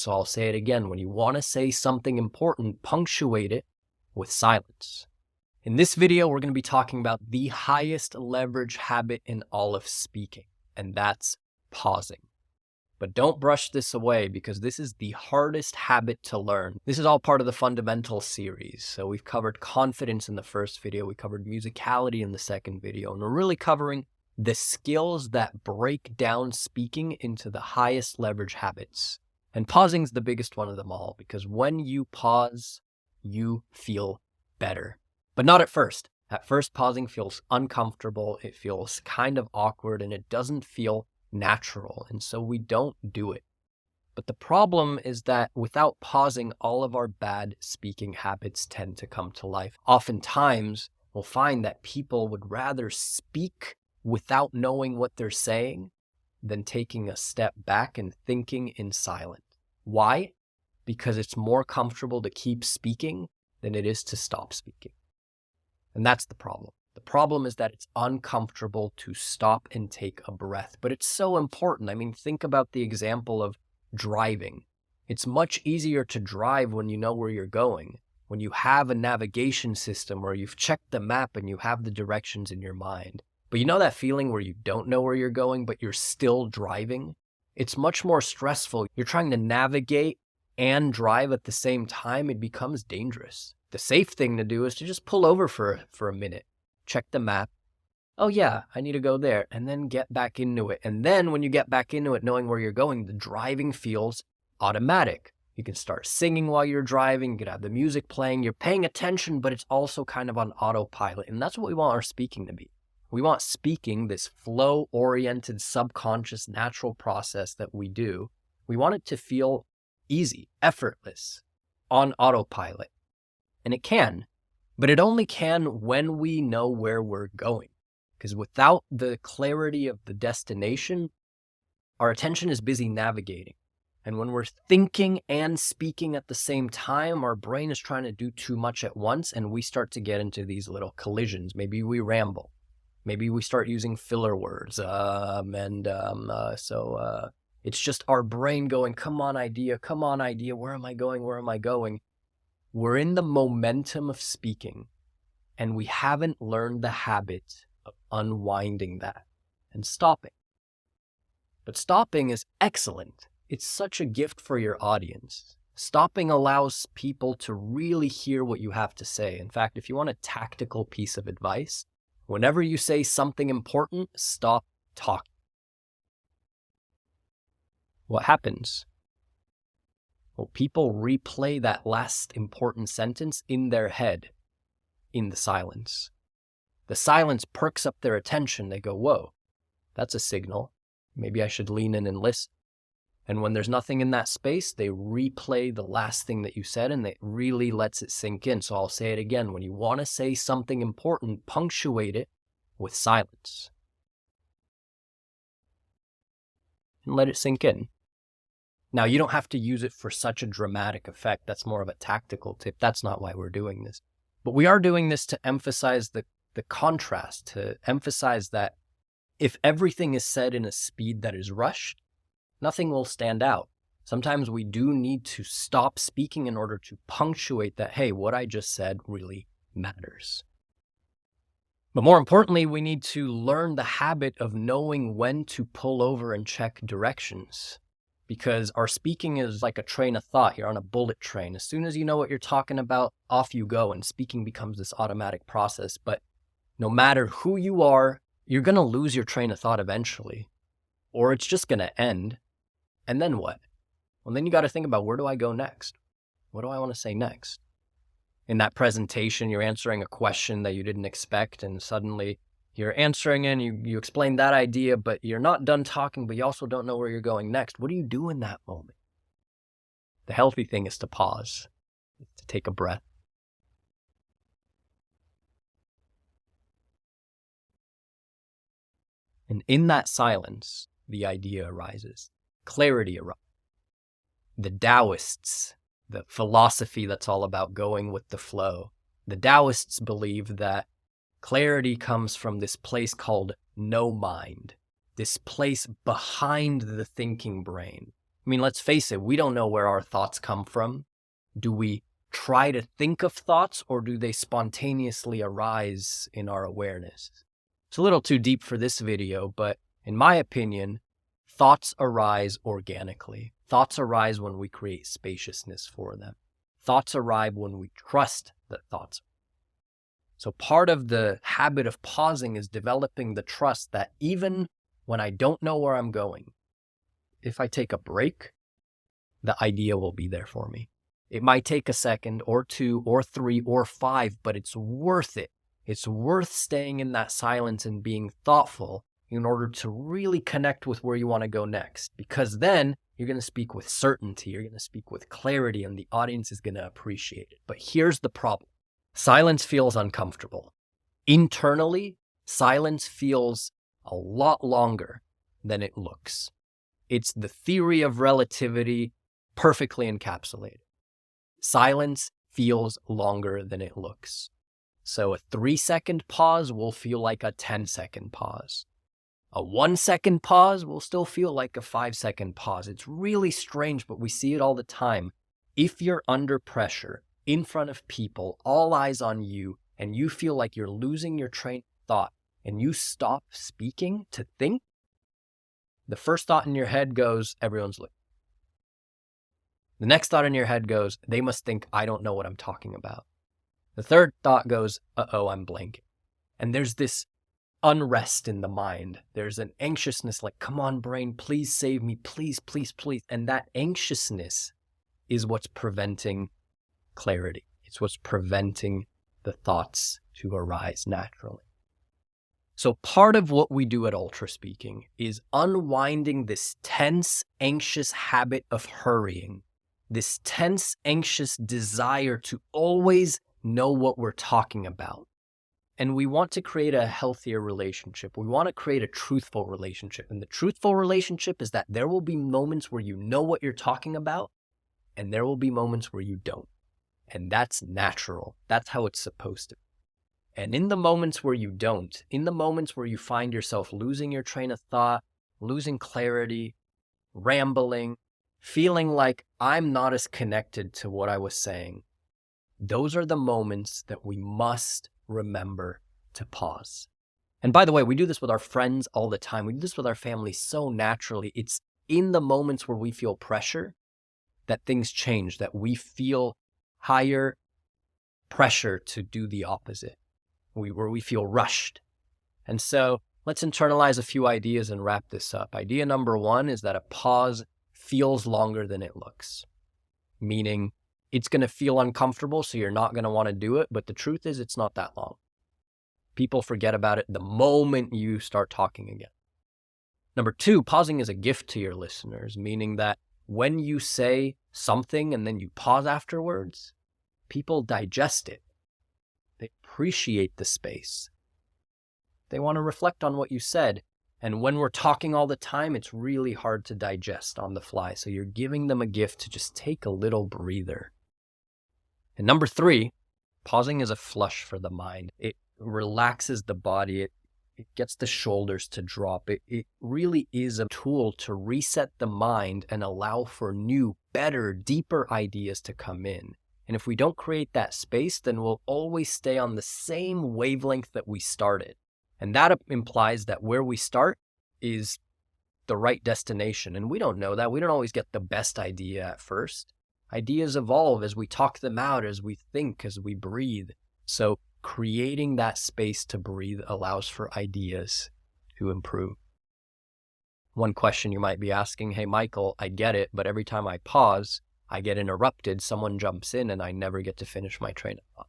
So I'll say it again. When you want to say something important, punctuate it with silence. In this video, we're going to be talking about the highest leverage habit in all of speaking, and that's pausing. But don't brush this away because this is the hardest habit to learn. This is all part of the fundamental series. So we've covered confidence in the first video, we covered musicality in the second video, and we're really covering the skills that break down speaking into the highest leverage habits. And pausing is the biggest one of them all because when you pause, you feel better. But not at first. At first, pausing feels uncomfortable, it feels kind of awkward, and it doesn't feel natural, and so we don't do it. But the problem is that without pausing, all of our bad speaking habits tend to come to life. Oftentimes, we'll find that people would rather speak without knowing what they're saying than taking a step back and thinking in silence. Why? Because it's more comfortable to keep speaking than it is to stop speaking. And that's the problem. The problem is that it's uncomfortable to stop and take a breath, but it's so important. I mean, think about the example of driving. It's much easier to drive when you know where you're going, when you have a navigation system where you've checked the map and you have the directions in your mind. But you know that feeling where you don't know where you're going, but you're still driving? It's much more stressful. You're trying to navigate and drive at the same time. It becomes dangerous. The safe thing to do is to just pull over for a minute. Check the map. Oh yeah, I need to go there, and then get back into it. And then when you get back into it, knowing where you're going, the driving feels automatic. You can start singing while you're driving, you can have the music playing, you're paying attention, but it's also kind of on autopilot. And that's what we want our speaking to be. We want speaking, this flow-oriented, subconscious, natural process that we do, we want it to feel easy, effortless, on autopilot. And it can. But it only can when we know where we're going. Because without the clarity of the destination, our attention is busy navigating. And when we're thinking and speaking at the same time, our brain is trying to do too much at once, and we start to get into these little collisions. Maybe we ramble. Maybe we start using filler words. So it's just our brain going, come on, idea, where am I going? We're in the momentum of speaking, and we haven't learned the habit of unwinding that and stopping. But stopping is excellent. It's such a gift for your audience. Stopping allows people to really hear what you have to say. In fact, if you want a tactical piece of advice, whenever you say something important, stop talking. What happens? Well, people replay that last important sentence in their head, in the silence. The silence perks up their attention. They go, whoa, that's a signal. Maybe I should lean in and listen. And when there's nothing in that space, they replay the last thing that you said, and it really lets it sink in. So I'll say it again. When you want to say something important, punctuate it with silence. And let it sink in. Now, you don't have to use it for such a dramatic effect. That's more of a tactical tip. That's not why we're doing this. But we are doing this to emphasize the contrast, to emphasize that if everything is said in a speed that is rushed, nothing will stand out. Sometimes we do need to stop speaking in order to punctuate that, hey, what I just said really matters. But more importantly, we need to learn the habit of knowing when to pull over and check directions. Because our speaking is like a train of thought. You're on a bullet train. As soon as you know what you're talking about, off you go, and speaking becomes this automatic process. But no matter who you are, you're going to lose your train of thought eventually, or it's just going to end. And then what? Well, then you got to think about, where do I go next? What do I want to say next? In that presentation, you're answering a question that you didn't expect, and suddenly you're answering and you explain that idea, but you're not done talking, but you also don't know where you're going next. What do you do in that moment? The healthy thing is to pause, to take a breath. And in that silence, the idea arises. Clarity arises. The Taoists, the philosophy that's all about going with the flow, the Taoists believe that clarity comes from this place called no mind, this place behind the thinking brain. I mean, let's face it, we don't know where our thoughts come from. Do we try to think of thoughts, or do they spontaneously arise in our awareness? It's a little too deep for this video, but in my opinion, thoughts arise organically. Thoughts arise when we create spaciousness for them. Thoughts arrive when we trust that thoughts. So part of the habit of pausing is developing the trust that even when I don't know where I'm going, if I take a break, the idea will be there for me. It might take a second or 2 or 3 or 5, but it's worth it. It's worth staying in that silence and being thoughtful in order to really connect with where you want to go next. Because then you're going to speak with certainty, you're going to speak with clarity, and the audience is going to appreciate it. But here's the problem. Silence feels uncomfortable. Internally, silence feels a lot longer than it looks. It's the theory of relativity perfectly encapsulated. Silence feels longer than it looks. So a 3-second pause will feel like a 10-second pause. A 1-second pause will still feel like a 5-second pause. It's really strange, but we see it all the time. If you're under pressure, in front of people, all eyes on you, and you feel like you're losing your train of thought, and you stop speaking to think, the first thought in your head goes, everyone's looking. The next thought in your head goes, they must think I don't know what I'm talking about. The third thought goes, uh-oh, I'm blanking. And there's this unrest in the mind. There's an anxiousness like, come on, brain, please save me, please, please, please. And that anxiousness is what's preventing clarity. It's what's preventing the thoughts to arise naturally. So part of what we do at Ultraspeaking is unwinding this tense, anxious habit of hurrying, this tense, anxious desire to always know what we're talking about. And we want to create a healthier relationship. We want to create a truthful relationship. And the truthful relationship is that there will be moments where you know what you're talking about, and there will be moments where you don't. And that's natural. That's how it's supposed to be. And in the moments where you don't, in the moments where you find yourself losing your train of thought, losing clarity, rambling, feeling like I'm not as connected to what I was saying, those are the moments that we must remember to pause. And by the way, we do this with our friends all the time. We do this with our family so naturally. It's in the moments where we feel pressure that things change, that we feel higher pressure to do the opposite, where we feel rushed. And so let's internalize a few ideas and wrap this up. Idea number 1 is that a pause feels longer than it looks, meaning it's going to feel uncomfortable, so you're not going to want to do it. But the truth is, it's not that long. People forget about it the moment you start talking again. Number 2, pausing is a gift to your listeners, meaning that when you say something and then you pause afterwards, people digest it. They appreciate the space. They want to reflect on what you said. And when we're talking all the time, it's really hard to digest on the fly. So you're giving them a gift to just take a little breather. And number 3, pausing is a flush for the mind. It relaxes the body. It gets the shoulders to drop. It really is a tool to reset the mind and allow for new, better, deeper ideas to come in. And if we don't create that space, then we'll always stay on the same wavelength that we started. And that implies that where we start is the right destination. And we don't know that. We don't always get the best idea at first. Ideas evolve as we talk them out, as we think, as we breathe. So creating that space to breathe allows for ideas to improve. One question you might be asking, hey, Michael, I get it, but every time I pause, I get interrupted, someone jumps in, and I never get to finish my train of thought.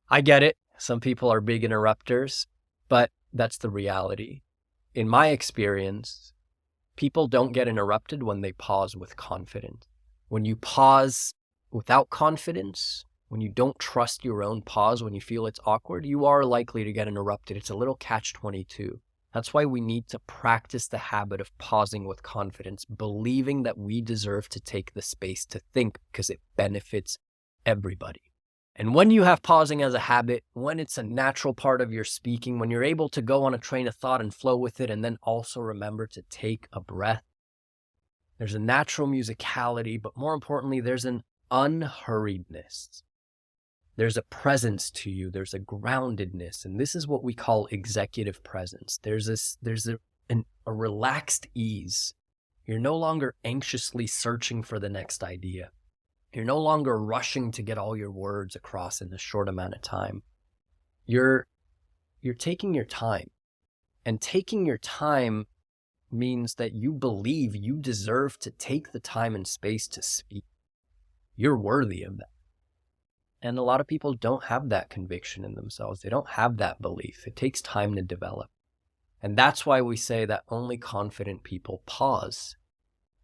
I get it. Some people are big interrupters, but that's the reality. In my experience, people don't get interrupted when they pause with confidence. When you pause without confidence, when you don't trust your own pause, when you feel it's awkward, you are likely to get interrupted. It's a little catch-22. That's why we need to practice the habit of pausing with confidence, believing that we deserve to take the space to think because it benefits everybody. And when you have pausing as a habit, when it's a natural part of your speaking, when you're able to go on a train of thought and flow with it, and then also remember to take a breath, There's a natural musicality, but more importantly, there's an unhurriedness. There's a presence to you. There's a groundedness. And this is what we call executive presence. There's a relaxed ease. You're no longer anxiously searching for the next idea. You're no longer rushing to get all your words across in a short amount of time. You're taking your time. And taking your time means that you believe you deserve to take the time and space to speak. You're worthy of that. And a lot of people don't have that conviction in themselves. They don't have that belief. It takes time to develop. And that's why we say that only confident people pause,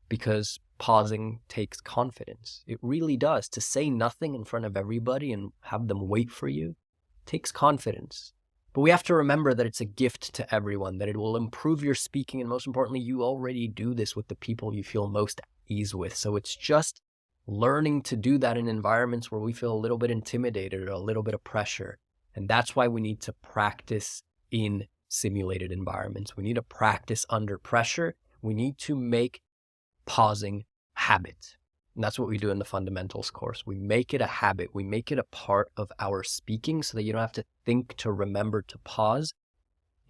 because pausing takes confidence. It really does. To say nothing in front of everybody and have them wait for you takes confidence. But we have to remember that it's a gift to everyone, that it will improve your speaking. And most importantly, you already do this with the people you feel most at ease with. So it's just learning to do that in environments where we feel a little bit intimidated or a little bit of pressure. And that's why we need to practice in simulated environments. We need to practice under pressure. We need to make pausing habit. And that's what we do in the fundamentals course. We make it a habit. We make it a part of our speaking so that you don't have to think to remember to pause.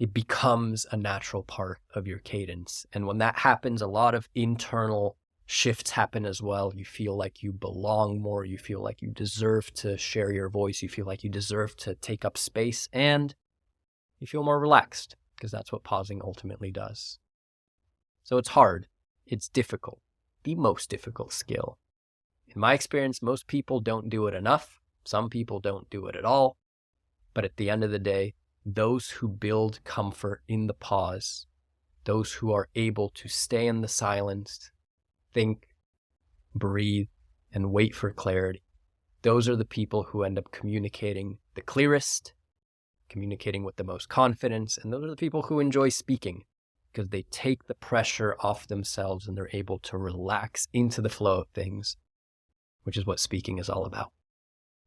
It becomes a natural part of your cadence. And when that happens, a lot of internal shifts happen as well. You feel like you belong more. You feel like you deserve to share your voice. You feel like you deserve to take up space, and you feel more relaxed, because that's what pausing ultimately does. So it's hard. It's difficult. The most difficult skill. In my experience, most people don't do it enough. Some people don't do it at all. But at the end of the day, those who build comfort in the pause, those who are able to stay in the silence, think, breathe, and wait for clarity, those are the people who end up communicating the clearest, communicating with the most confidence, and those are the people who enjoy speaking, because they take the pressure off themselves and they're able to relax into the flow of things, which is what speaking is all about.